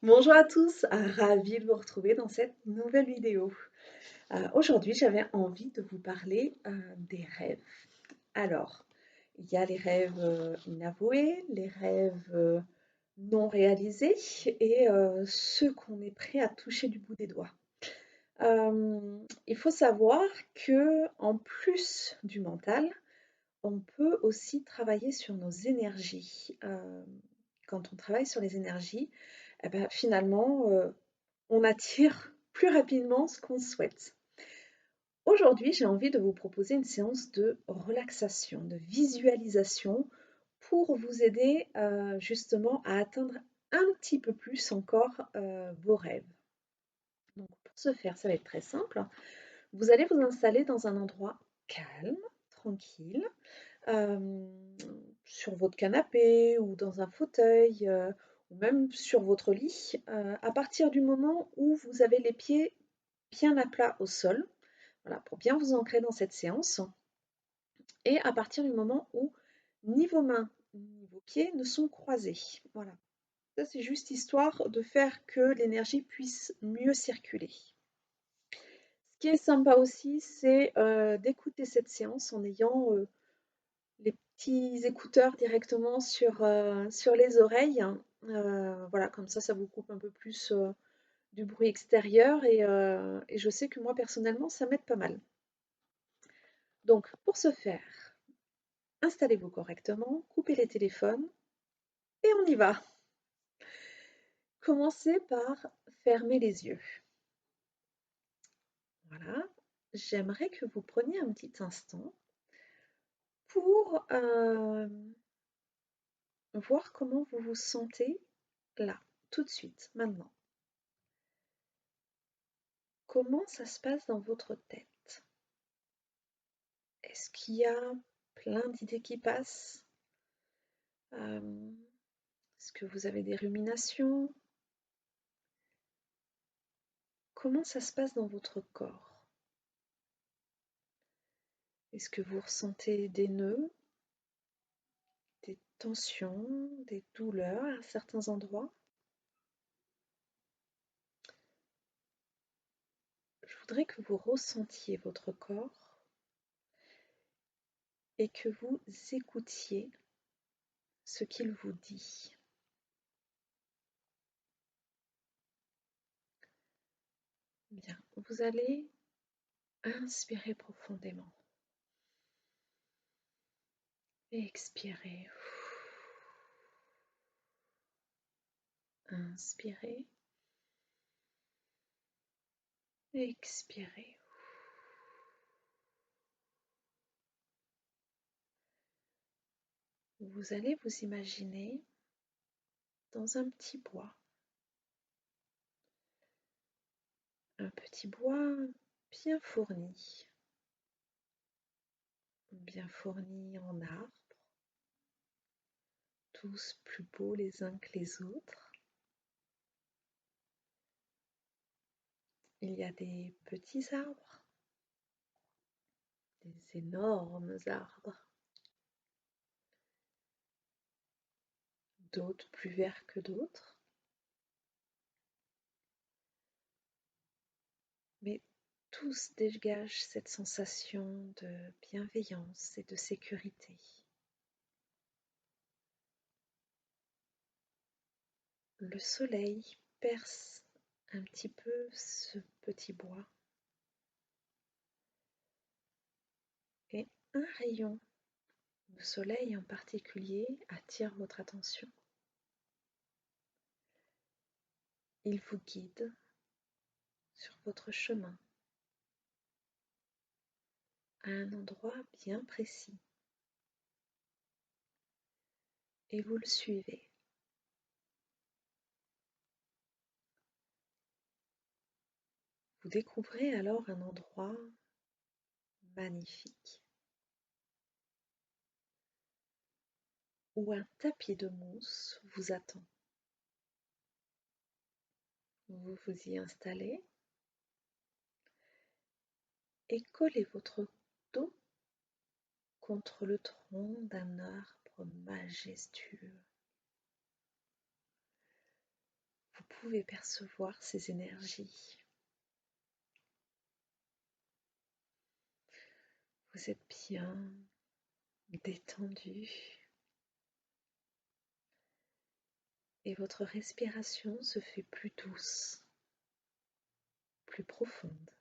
Bonjour à tous, ravie de vous retrouver dans cette nouvelle vidéo. Aujourd'hui, j'avais envie de vous parler des rêves. Alors, il y a les rêves inavoués, les rêves non réalisés et ceux qu'on est prêt à toucher du bout des doigts. Il faut savoir que en plus du mental, on peut aussi travailler sur nos énergies. Quand on travaille sur les énergies, eh ben, finalement, on attire plus rapidement ce qu'on souhaite. Aujourd'hui, j'ai envie de vous proposer une séance de relaxation, de visualisation pour vous aider justement à atteindre un petit peu plus encore vos rêves. Donc, pour ce faire, ça va être très simple. Vous allez vous installer dans un endroit calme, tranquille, euh, sur votre canapé ou dans un fauteuil ou même sur votre lit, à partir du moment où vous avez les pieds bien à plat au sol, voilà, pour bien vous ancrer dans cette séance, et à partir du moment où ni vos mains ni vos pieds ne sont croisés. Voilà. Ça, c'est juste histoire de faire que l'énergie puisse mieux circuler. Ce qui est sympa aussi, c'est d'écouter cette séance en ayant les petits écouteurs directement sur les oreilles. Voilà, comme ça vous coupe un peu plus du bruit extérieur et je sais que moi personnellement, ça m'aide pas mal. Donc, pour ce faire, installez-vous correctement, coupez les téléphones et on y va. Commencez par fermer les yeux. Voilà, j'aimerais que vous preniez un petit instant pour voir comment vous vous sentez là, tout de suite, maintenant. Comment ça se passe dans votre tête? Est-ce qu'il y a plein d'idées qui passent? Est-ce que vous avez des ruminations? Comment ça se passe dans votre corps? Est-ce que vous ressentez des nœuds, des tensions, des douleurs à certains endroits? Je voudrais que vous ressentiez votre corps et que vous écoutiez ce qu'il vous dit. Bien, vous allez inspirer profondément et expirer. Inspirez, expirez. Vous allez vous imaginer dans un petit bois. Un petit bois bien fourni en arbres, tous plus beaux les uns que les autres. Il y a des petits arbres, des énormes arbres, d'autres plus verts que d'autres, mais tous dégagent cette sensation de bienveillance et de sécurité. Le soleil perce un petit peu ce petit bois et un rayon de soleil en particulier attire votre attention. Il vous guide sur votre chemin à un endroit bien précis et vous le suivez. Vous découvrez alors un endroit magnifique où un tapis de mousse vous attend. Vous vous y installez et collez votre dos contre le tronc d'un arbre majestueux. Vous pouvez percevoir ces énergies. Vous êtes bien détendu et votre respiration se fait plus douce, plus profonde.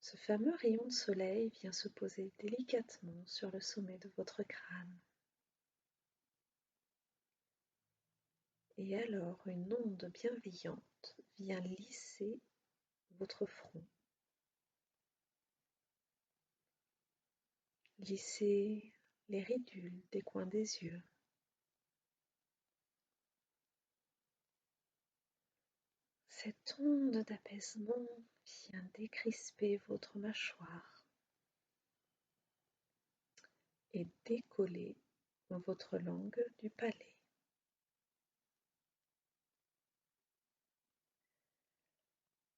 Ce fameux rayon de soleil vient se poser délicatement sur le sommet de votre crâne. Et alors une onde bienveillante vient lisser votre front, lisser les ridules des coins des yeux. Cette onde d'apaisement vient décrisper votre mâchoire et décoller votre langue du palais.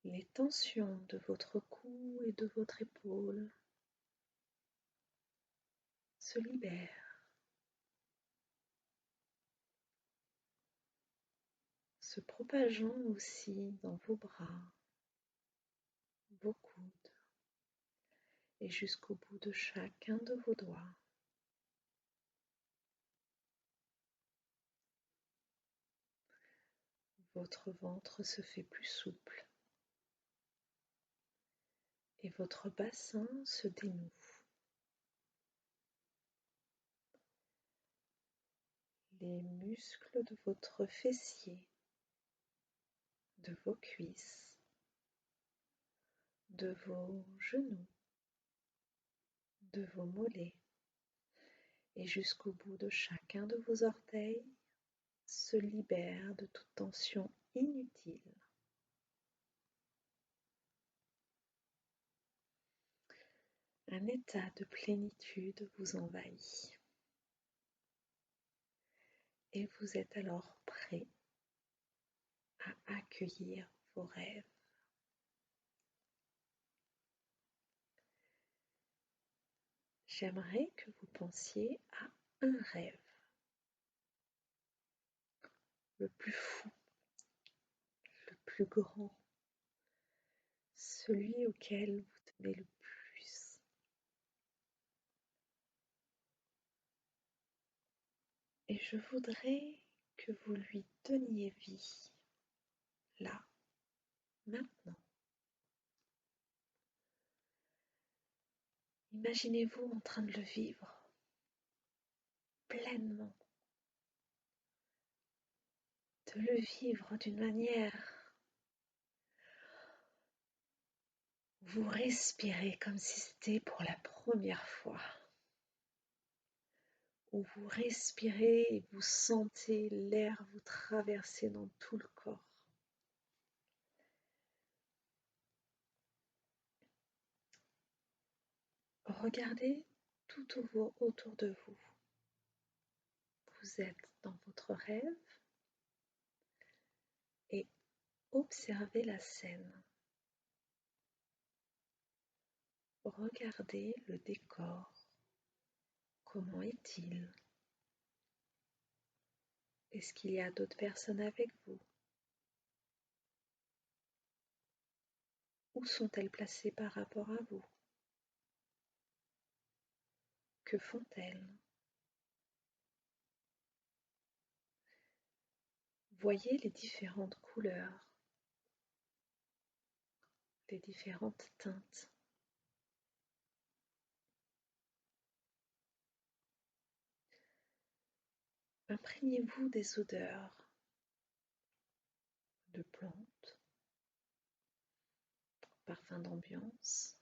Les tensions de votre cou et de votre épaule se libèrent, se propageant aussi dans vos bras, vos coudes et jusqu'au bout de chacun de vos doigts. Votre ventre se fait plus souple et votre bassin se dénoue. Les muscles de votre fessier, de vos cuisses, de vos genoux, de vos mollets et jusqu'au bout de chacun de vos orteils se libèrent de toute tension inutile. Un état de plénitude vous envahit et vous êtes alors prêt à accueillir vos rêves. J'aimerais que vous pensiez à un rêve, le plus fou, le plus grand, celui auquel vous tenez le plus. Et je voudrais que vous lui donniez vie, là, maintenant. Imaginez-vous en train de le vivre pleinement, de le vivre d'une manière où vous respirez comme si c'était pour la première fois, où vous respirez et vous sentez l'air vous traverser dans tout le corps. Regardez tout autour de vous. Vous êtes dans votre rêve et observez la scène. Regardez le décor. Comment est-il? Est-ce qu'il y a d'autres personnes avec vous? Où sont-elles placées par rapport à vous? Que font-elles? Voyez les différentes couleurs, les différentes teintes. Imprégnez-vous des odeurs de plantes, parfums d'ambiance,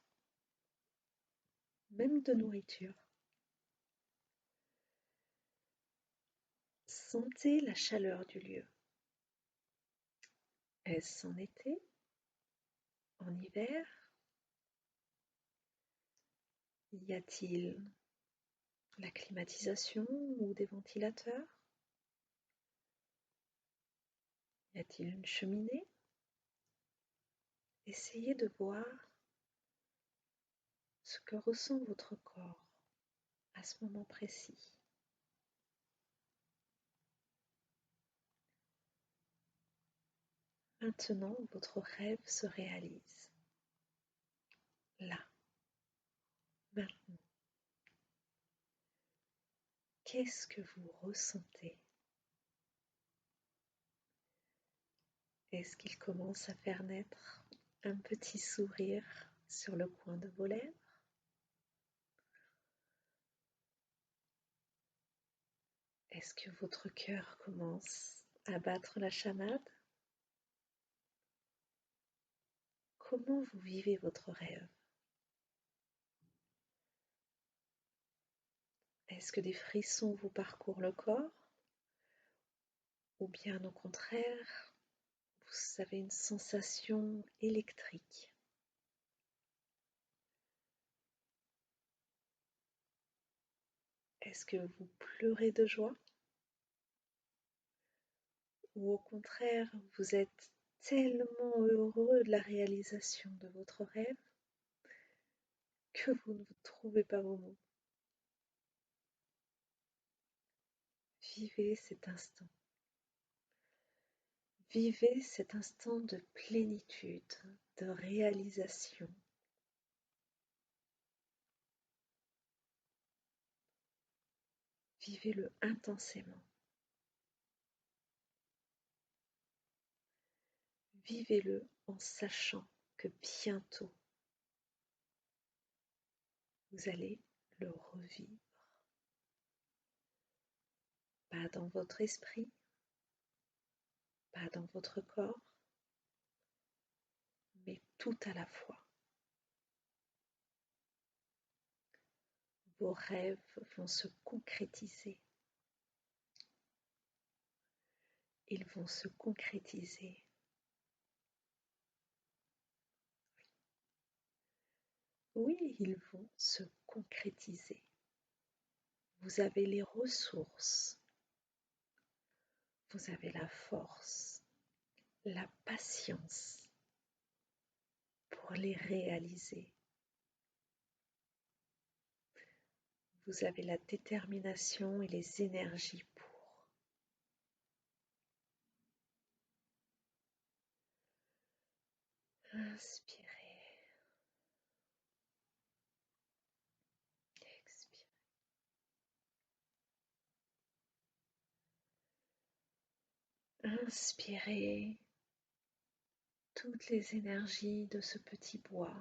même de nourriture. Sentez la chaleur du lieu. Est-ce en été? En hiver? Y a-t-il la climatisation ou des ventilateurs? Y a-t-il une cheminée? Essayez de voir ce que ressent votre corps à ce moment précis. Maintenant, votre rêve se réalise. Là, maintenant. Qu'est-ce que vous ressentez? Est-ce qu'il commence à faire naître un petit sourire sur le coin de vos lèvres? Est-ce que votre cœur commence à battre la chamade? Comment vous vivez votre rêve? Est-ce que des frissons vous parcourent le corps? Ou bien au contraire, vous avez une sensation électrique? Est-ce que vous pleurez de joie? Ou au contraire, vous êtes tellement heureux de la réalisation de votre rêve que vous ne vous trouvez pas vos mots? Vivez cet instant. Vivez cet instant de plénitude, de réalisation. Vivez-le intensément. Vivez-le en sachant que bientôt, vous allez le revivre. Pas dans votre esprit, pas dans votre corps, mais tout à la fois. Vos rêves vont se concrétiser. Ils vont se concrétiser. Oui, ils vont se concrétiser. Vous avez les ressources, vous avez la force, la patience pour les réaliser. Vous avez la détermination et les énergies pour. Inspirez, expirez. Inspirez toutes les énergies de ce petit bois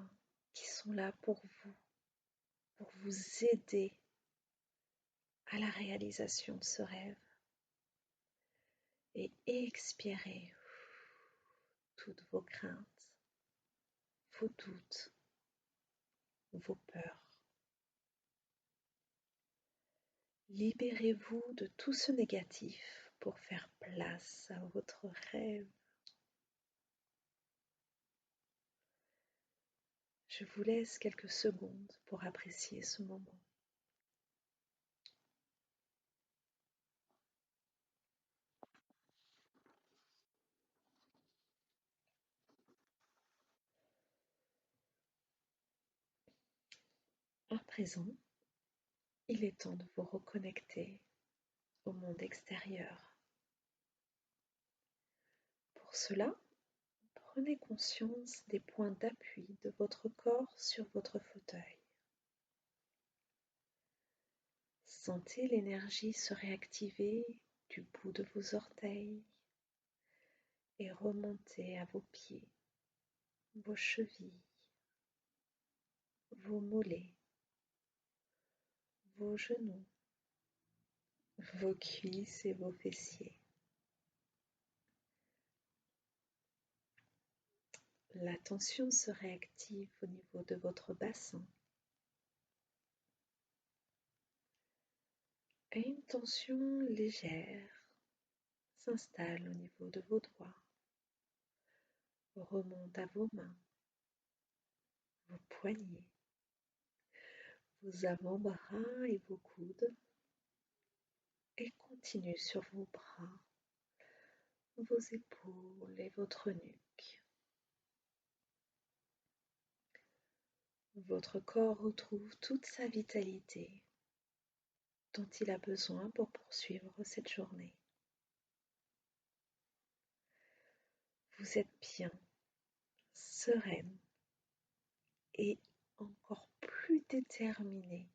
qui sont là pour vous aider à la réalisation de ce rêve. Et expirez toutes vos craintes, vos doutes, vos peurs. Libérez-vous de tout ce négatif pour faire place à votre rêve. Je vous laisse quelques secondes pour apprécier ce moment. À présent, il est temps de vous reconnecter au monde extérieur. Pour cela, prenez conscience des points d'appui de votre corps sur votre fauteuil. Sentez l'énergie se réactiver du bout de vos orteils et remonter à vos pieds, vos chevilles, vos mollets, vos genoux, vos cuisses et vos fessiers. La tension se réactive au niveau de votre bassin et une tension légère s'installe au niveau de vos doigts, remonte à vos mains, vos poignets, vos avant-bras et vos coudes et continue sur vos bras, vos épaules et votre nuque. Votre corps retrouve toute sa vitalité dont il a besoin pour poursuivre cette journée. vous êtes bien, sereine et encore plus déterminée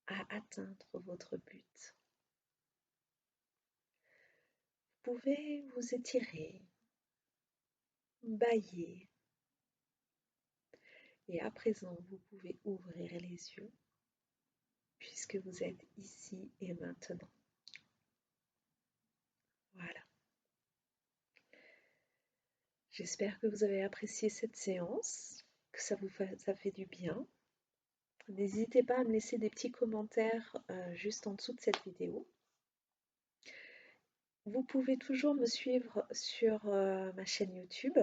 à atteindre votre but. Vous pouvez vous étirer, bâiller et à présent vous pouvez ouvrir les yeux puisque vous êtes ici et maintenant. Voilà. J'espère que vous avez apprécié cette séance, que ça fait du bien. N'hésitez pas à me laisser des petits commentaires juste en dessous de cette vidéo. Vous pouvez toujours me suivre sur ma chaîne YouTube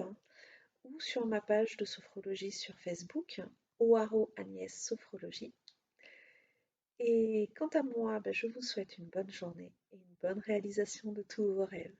ou sur ma page de sophrologie sur Facebook, Oaro Agnès Sophrologie. Et quant à moi, je vous souhaite une bonne journée et une bonne réalisation de tous vos rêves.